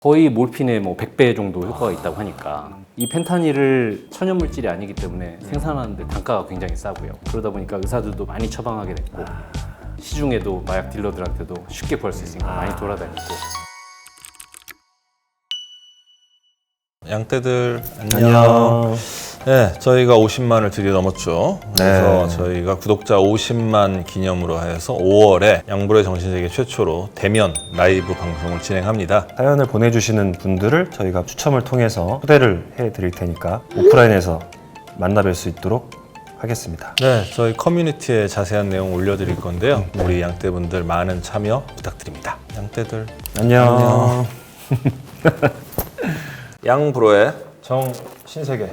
거의 몰핀의 뭐 100배 정도 효과가 있다고 하니까 이 펜타닐을 천연 물질이 아니기 때문에 생산하는데 단가가 굉장히 싸고요. 그러다 보니까 의사들도 많이 처방하게 됐고 시중에도 마약 딜러들한테도 쉽게 구할 수 있으니까 많이 돌아다니고. 양떼들 안녕. 네, 저희가 50만을 드디어 넘었죠. 그래서 네. 저희가 구독자 50만 기념으로 해서 5월에 양불의 정신세계 최초로 대면 라이브 방송을 진행합니다. 사연을 보내주시는 분들을 저희가 추첨을 통해서 초대를 해드릴 테니까 오프라인에서 만나뵐 수 있도록 하겠습니다. 네, 저희 커뮤니티에 자세한 내용 올려드릴 건데요. 우리 양떼분들 많은 참여 부탁드립니다. 양떼들 안녕. 양브로의 정신세계.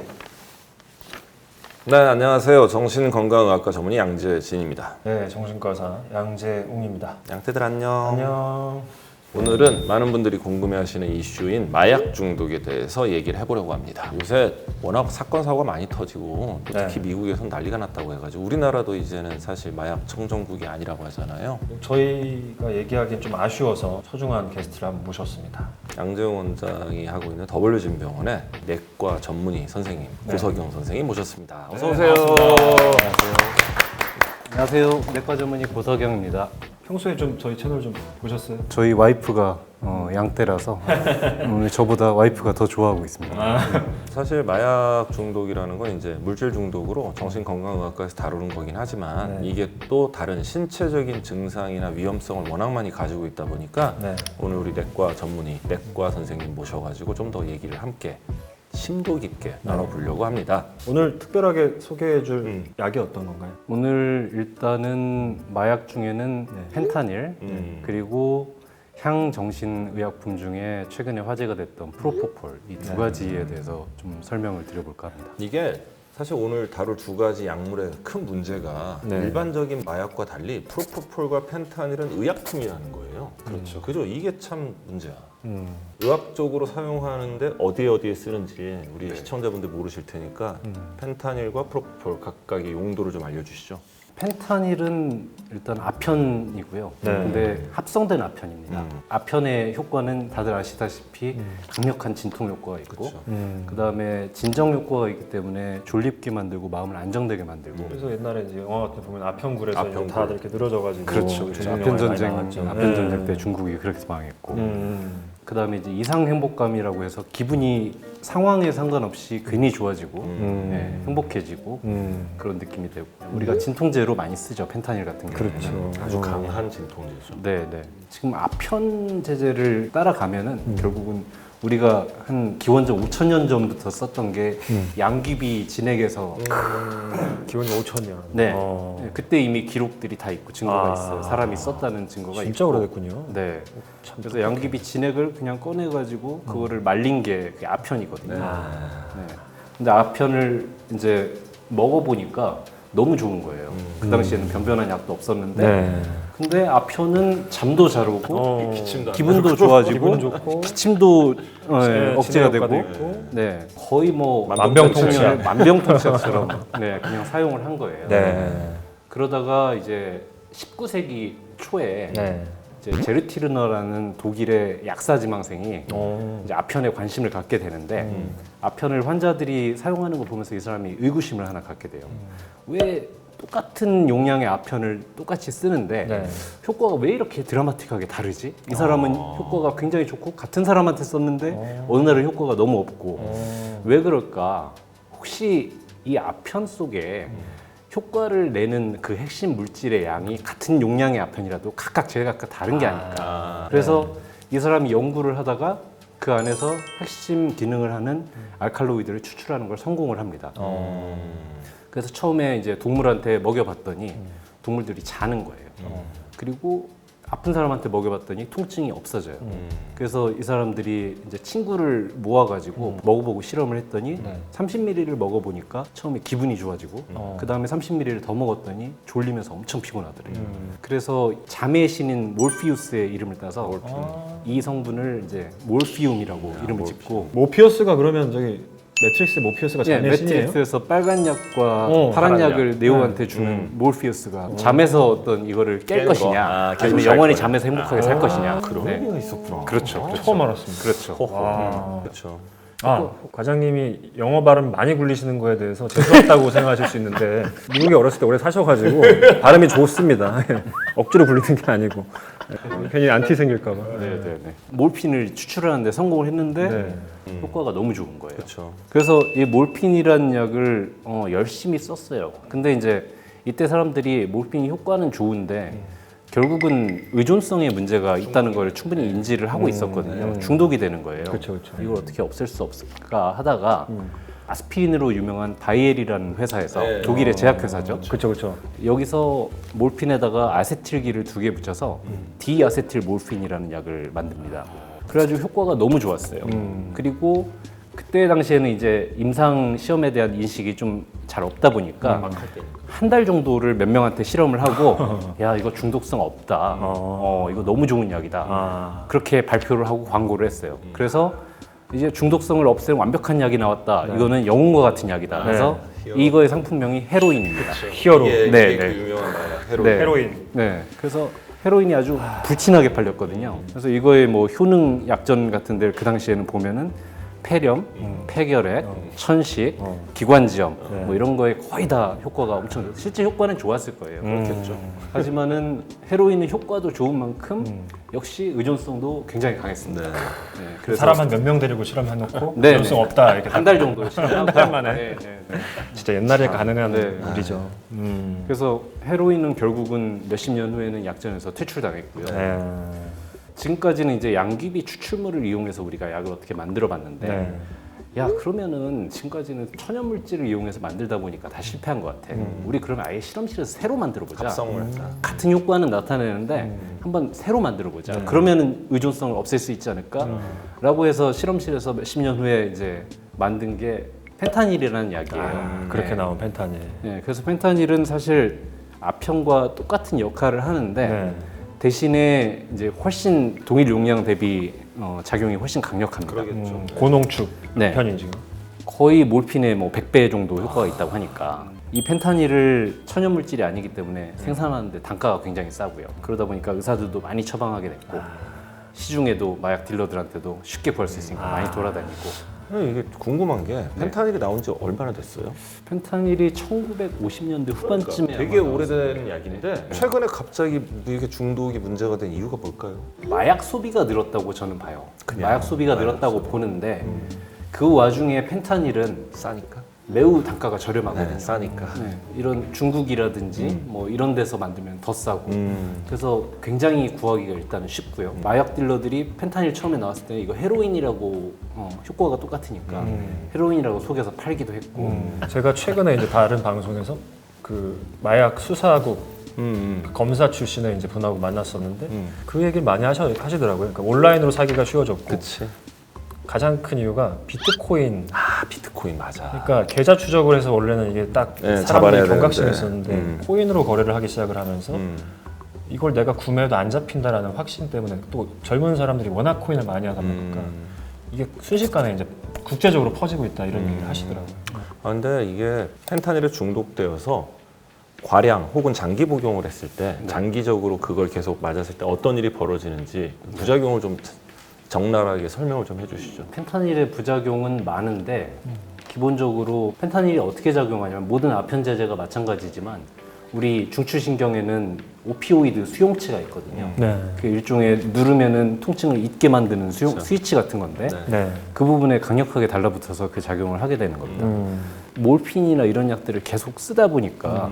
네, 안녕하세요. 정신건강의학과 전문의 양재진입니다. 네, 정신과사 양재웅입니다. 양떼들 안녕. 안녕. 오늘은 많은 분들이 궁금해하시는 이슈인 마약 중독에 대해서 얘기를 해보려고 합니다. 요새 워낙 사건 사고가 많이 터지고 또 특히 미국에선 난리가 났다고 해가지고 우리나라도 이제는 사실 마약 청정국이 아니라고 하잖아요. 저희가 얘기하기엔 좀 아쉬워서 소중한 게스트를 한번 모셨습니다. 양재웅 원장이 하고 있는 W진병원의 내과 전문의 선생님 고석영 선생님 모셨습니다. 어서 오세요. 안녕하세요. 내과 전문의 고석영입니다. 평소에 좀 저희 채널 좀 보셨어요? 저희 와이프가 양떼라서 저보다 와이프가 더 좋아하고 있습니다. 사실 마약 중독이라는 건 이제 물질 중독으로 정신건강의학과에서 다루는 거긴 하지만 이게 또 다른 신체적인 증상이나 위험성을 워낙 많이 가지고 있다 보니까 오늘 우리 내과 전문의, 내과 선생님 모셔가지고 좀 더 얘기를 함께 심도 깊게 나눠보려고 합니다. 오늘 특별하게 소개해줄 약이 어떤 건가요? 오늘 일단은 마약 중에는 펜타닐 그리고 향정신의약품 중에 최근에 화제가 됐던 프로포폴 이 두 가지에 대해서 좀 설명을 드려볼까 합니다. 이게 사실 오늘 다룰 두 가지 약물의 큰 문제가 일반적인 마약과 달리 프로포폴과 펜타닐은 의약품이라는 거예요. 그렇죠. 그죠? 이게 참 문제야. 의학적으로 사용하는데 어디에 쓰는지 우리 시청자분들 모르실 테니까 펜타닐과 프로포폴 각각의 용도를 좀 알려주시죠. 펜타닐은 일단 아편이고요. 근데 합성된 아편입니다. 아편의 효과는 다들 아시다시피 강력한 진통 효과가 있고 그다음에 진정 효과가 있기 때문에 졸립게 만들고 마음을 안정되게 만들고 그래서 옛날에 이제 영화 같은 데 보면 아편굴에서 아편굴. 이제 다들 이렇게 늘어져가지고 그렇죠. 아편 전쟁 때 중국이 그렇게 망했고 그다음에 이제 이상 행복감이라고 해서 기분이 상황에 상관없이 괜히 좋아지고 행복해지고 그런 느낌이 되고 우리가 진통제로 많이 쓰죠. 펜타닐 같은 경우는. 그렇죠. 아주 강한 진통제죠. 네. 지금 아편 제제를 따라가면은 결국은 우리가 한 기원전 5,000년 전부터 썼던 게 양귀비 진액에서 기원이 5천년. 네. 그때 이미 기록들이 다 있고 증거가 있어요. 사람이 썼다는 증거가 진짜 있고. 오래됐군요. 네. 그래서 양귀비 진액을 그냥 꺼내가지고 그거를 말린 게 그게 아편이거든요. 네. 근데 아편을 이제 먹어보니까 너무 좋은 거예요. 그 당시에는 변변한 약도 없었는데 근데 아편은 잠도 잘 오고 기분도 좋아지고 기분은 좋고 기침도 억제가 되고 있고. 네. 거의 뭐 만병통치약. 만병통치약처럼 그냥 사용을 한 거예요. 그러다가 이제 19세기 초에 이제 제르티르너라는 독일의 약사 지망생이 이제 아편에 관심을 갖게 되는데 아편을 환자들이 사용하는 거 보면서 이 사람이 의구심을 하나 갖게 돼요. 왜 똑같은 용량의 아편을 똑같이 쓰는데 효과가 왜 이렇게 드라마틱하게 다르지? 이 사람은 효과가 굉장히 좋고 같은 사람한테 썼는데 어느 날은 효과가 너무 없고 왜 그럴까? 혹시 이 아편 속에 효과를 내는 그 핵심 물질의 양이 같은 용량의 아편이라도 각각 제각각 다른 게 아닐까. 그래서 이 사람이 연구를 하다가 그 안에서 핵심 기능을 하는 알칼로이드를 추출하는 걸 성공을 합니다. 그래서 처음에 이제 동물한테 먹여봤더니 동물들이 자는 거예요. 그리고 아픈 사람한테 먹여봤더니 통증이 없어져요. 그래서 이 사람들이 이제 친구를 모아가지고 먹어보고 실험을 했더니 30ml를 먹어보니까 처음에 기분이 좋아지고 그 다음에 30ml를 더 먹었더니 졸리면서 엄청 피곤하더래요. 그래서 잠의 신인 몰피우스의 이름을 따서 이 성분을 이제 몰피움이라고 이름을 짓고 모피어스가 그러면 저기 매트릭스 모피우스가 예, 자매 신이에요? 매트릭스에서 빨간 약과 파란 파란 약을 약. 네오한테 주는 몰피우스가 잠에서 어떤 이거를 깰 것이냐, 아니면 계속 살 영원히 거냐. 잠에서 행복하게 살 것이냐. 그런 네. 의미가 있었구나. 그렇죠. 처음 알았습니다. 그렇죠. 그렇죠. 과장님이 영어 발음 많이 굴리시는 거에 대해서 죄송하다고 생각하실 수 있는데 미국에 어렸을 때 오래 사셔가지고 발음이 좋습니다. 억지로 굴리는 게 아니고 괜히 안티 생길까 봐. 네. 몰핀을 추출하는데 성공을 했는데 네. 효과가 너무 좋은 거예요. 그렇죠. 그래서 이 몰핀이라는 약을 열심히 썼어요. 근데 이제 이때 사람들이 몰핀이 효과는 좋은데 결국은 의존성의 문제가 있다는 걸 충분히 인지를 하고 있었거든요. 중독이 되는 거예요. 그렇죠. 이걸 어떻게 없앨 수 없을까 하다가 아스피린으로 유명한 바이엘이라는 회사에서 네. 독일의 제약회사죠. 그렇죠. 여기서 몰핀에다가 아세틸기를 2개 붙여서 디아세틸 몰핀이라는 약을 만듭니다. 그래가지고 효과가 너무 좋았어요. 그리고 그때 당시에는 이제 임상 시험에 대한 인식이 좀 잘 없다 보니까 한 달 정도를 몇 명한테 실험을 하고 야 이거 중독성 없다. 이거 너무 좋은 약이다. 그렇게 발표를 하고 광고를 했어요. 그래서 이제 중독성을 없애는 완벽한 약이 나왔다. 이거는 영웅과 같은 약이다. 그래서 이거의 상품명이 헤로인입니다. 히어로. 이게 네, 그 네. 유명한 마약 헤로인. 네. 헤로인. 네. 그래서 헤로인이 아주 불친하게 팔렸거든요. 그래서 이거의 뭐 효능 약전 같은 데를 그 당시에는 보면은 폐렴, 폐결핵, 천식, 기관지염 뭐 이런 거에 거의 다 효과가 엄청 좋았어요. 실제 효과는 좋았을 거예요. 그렇겠죠. 하지만은 헤로인은 효과도 좋은 만큼 역시 의존성도 굉장히 강했습니다. 네. 네, 그래서 사람 한 몇 명 데리고 실험해놓고 네, 연성 네. 없다 이렇게 한 달 정도 실험하고 한 달 만에? 네. 진짜 옛날에 가능한 네. 일이죠. 그래서 헤로인은 결국은 몇십 년 후에는 약전에서 퇴출당했고요. 네. 지금까지는 이제 양귀비 추출물을 이용해서 우리가 약을 어떻게 만들어 봤는데 네. 야 그러면은 지금까지는 천연 물질을 이용해서 만들다 보니까 다 실패한 것 같아. 우리 그러면 아예 실험실에서 새로 만들어 보자. 합성을 같은 효과는 나타내는데 한번 새로 만들어 보자. 그러면은 의존성을 없앨 수 있지 않을까?라고 해서 실험실에서 몇십 년 후에 이제 만든 게 펜타닐이라는 약이에요. 그렇게 네. 나온 펜타닐. 네, 그래서 펜타닐은 사실 아편과 똑같은 역할을 하는데 네. 대신에 이제 훨씬 동일 용량 대비 작용이 훨씬 강력합니다. 그러겠죠. 고농축 네. 편인 지금. 거의 몰핀의 뭐 100배 정도 효과가 있다고 하니까 이 펜타닐을 천연 물질이 아니기 때문에 생산하는데 단가가 굉장히 싸고요. 그러다 보니까 의사들도 많이 처방하게 됐고 시중에도 마약 딜러들한테도 쉽게 구할 수 있으니까 많이 돌아다니고. 이게 궁금한 게 펜타닐이 나온 지 얼마나 됐어요? 펜타닐이 1950년대 후반쯤에 되게 아마 오래된 약인데 최근에 갑자기 이게 중독이 문제가 된 이유가 뭘까요? 마약 소비가 늘었다고 저는 봐요. 마약 소비가 늘었다고 보는데 그 와중에 펜타닐은 싸니까? 매우 단가가 저렴하거든요. 네, 싸니까. 네, 이런 중국이라든지 뭐 이런 데서 만들면 더 싸고 그래서 굉장히 구하기가 일단은 쉽고요. 마약 딜러들이 펜타닐 처음에 나왔을 때 이거 헤로인이라고 효과가 똑같으니까 헤로인이라고 속여서 팔기도 했고 제가 최근에 이제 다른 방송에서 그 마약 수사국 그 검사 출신의 이제 분하고 만났었는데 그 얘기를 많이 하시더라고요. 그러니까 온라인으로 사기가 쉬워졌고 그치. 가장 큰 이유가 비트코인. 아 비트코인 맞아. 그러니까 계좌 추적을 해서 원래는 이게 딱 네, 잡아내야 사람들이 되는데. 경각심이 있었는데 코인으로 거래를 하기 시작을 하면서 음. 이걸 내가 구매해도 안 잡힌다라는 확신 때문에 또 젊은 사람들이 워낙 코인을 많이 하다 보니까 이게 순식간에 이제 국제적으로 퍼지고 있다 이런 얘기를 하시더라고요. 아, 근데 이게 펜타닐에 중독되어서 과량 혹은 장기 복용을 했을 때 장기적으로 그걸 계속 맞았을 때 어떤 일이 벌어지는지 부작용을 좀 적나라하게 설명을 좀 해주시죠. 펜타닐의 부작용은 많은데 기본적으로 펜타닐이 어떻게 작용하냐면 모든 아편제제가 마찬가지지만 우리 중추신경에는 오피오이드 수용체가 있거든요. 네. 그 일종의 누르면은 통증을 잊게 만드는 스위치 같은 건데 네. 그 부분에 강력하게 달라붙어서 그 작용을 하게 되는 겁니다. 몰핀이나 이런 약들을 계속 쓰다 보니까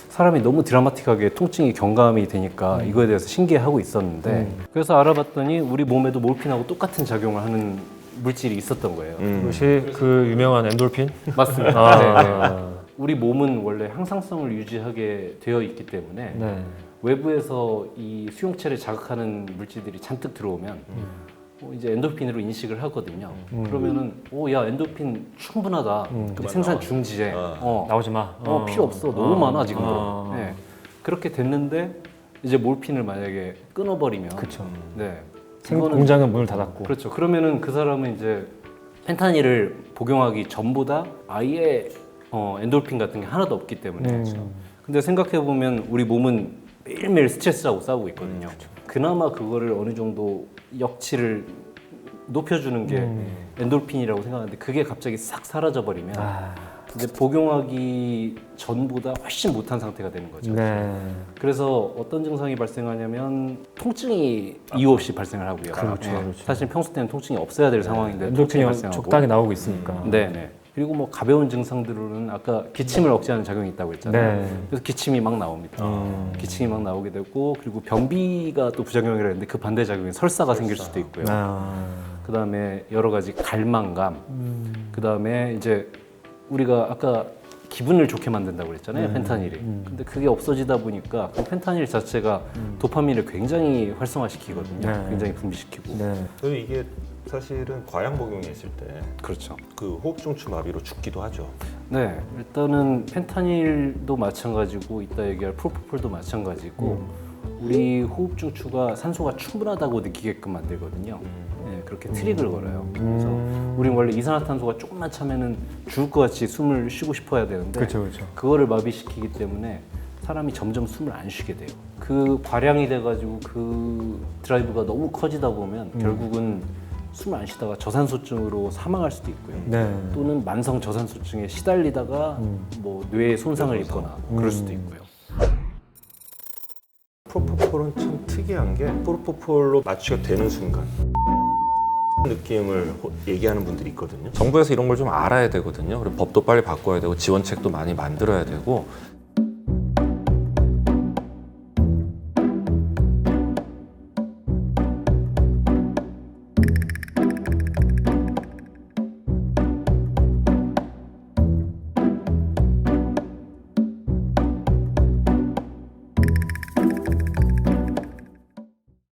사람이 너무 드라마틱하게 통증이 경감이 되니까 이거에 대해서 신기해하고 있었는데 그래서 알아봤더니 우리 몸에도 몰핀하고 똑같은 작용을 하는 물질이 있었던 거예요. 그것이 그 유명한 엔돌핀? 맞습니다. 네, 네. 아, 우리 몸은 원래 항상성을 유지하게 되어 있기 때문에 네. 외부에서 이 수용체를 자극하는 물질들이 잔뜩 들어오면 이제 엔도핀으로 인식을 하거든요. 그러면은 야 엔도핀 충분하다. 그럼 생산 중지해. 나오지 마. 필요 없어. 너무 많아 지금. 네. 그렇게 됐는데 이제 몰핀을 만약에 끊어버리면, 그쵸. 네. 공장은 문을 닫았고. 그렇죠. 그러면은 그 사람은 이제 펜타닐을 복용하기 전보다 아예 엔돌핀 같은 게 하나도 없기 때문에. 근데 생각해 보면 우리 몸은 매일매일 스트레스하고 싸우고 있거든요. 그나마 그거를 어느 정도 역치를 높여주는 게 엔돌핀이라고 생각하는데 그게 갑자기 싹 사라져 버리면 이제 복용하기 전보다 훨씬 못한 상태가 되는 거죠. 네. 그래서 어떤 증상이 발생하냐면 통증이 이유 없이 발생을 하고요. 그렇죠, 네. 그렇죠. 사실 평소 때는 통증이 없어야 될 상황인데 통증이 엔돌핀이 발생하고. 적당히 나오고 있으니까. 네네. 그리고 뭐 가벼운 증상들로는 아까 기침을 억제하는 작용이 있다고 했잖아요. 네. 그래서 기침이 막 나옵니다. 기침이 막 나오게 되고 그리고 변비가 또 부작용이라 했는데 그 반대 작용이 설사가 생길 수도 있고요. 그다음에 여러 가지 갈망감. 그다음에 이제 우리가 아까 기분을 좋게 만든다고 그랬잖아요. 펜타닐이. 근데 그게 없어지다 보니까 그 펜타닐 자체가 도파민을 굉장히 활성화시키거든요. 네. 굉장히 분비시키고. 네. 그리고 이게 사실은 과양 복용했을 때 그렇죠. 그 호흡중추 마비로 죽기도 하죠. 네, 일단은 펜타닐도 마찬가지고 이따 얘기할 프로포폴도 마찬가지고 우리 호흡중추가 산소가 충분하다고 느끼게끔 만들거든요. 네, 그렇게 트릭을 걸어요. 그래서 우리는 원래 이산화탄소가 조금만 차면은 죽을 것 같이 숨을 쉬고 싶어야 되는데 그렇죠, 그렇죠. 그거를 마비시키기 때문에 사람이 점점 숨을 안 쉬게 돼요. 그 과량이 돼가지고 그 드라이브가 너무 커지다 보면 결국은 숨을 안 쉬다가 저산소증으로 사망할 수도 있고요. 네. 또는 만성 저산소증에 시달리다가 뭐 뇌에 손상을 입거나 그럴 수도 있고요. 프로포폴은 참 특이한 게 프로포폴로 마취가 되는 순간 느낌을 얘기하는 분들이 있거든요. 정부에서 이런 걸 좀 알아야 되거든요. 그리고 법도 빨리 바꿔야 되고 지원책도 많이 만들어야 되고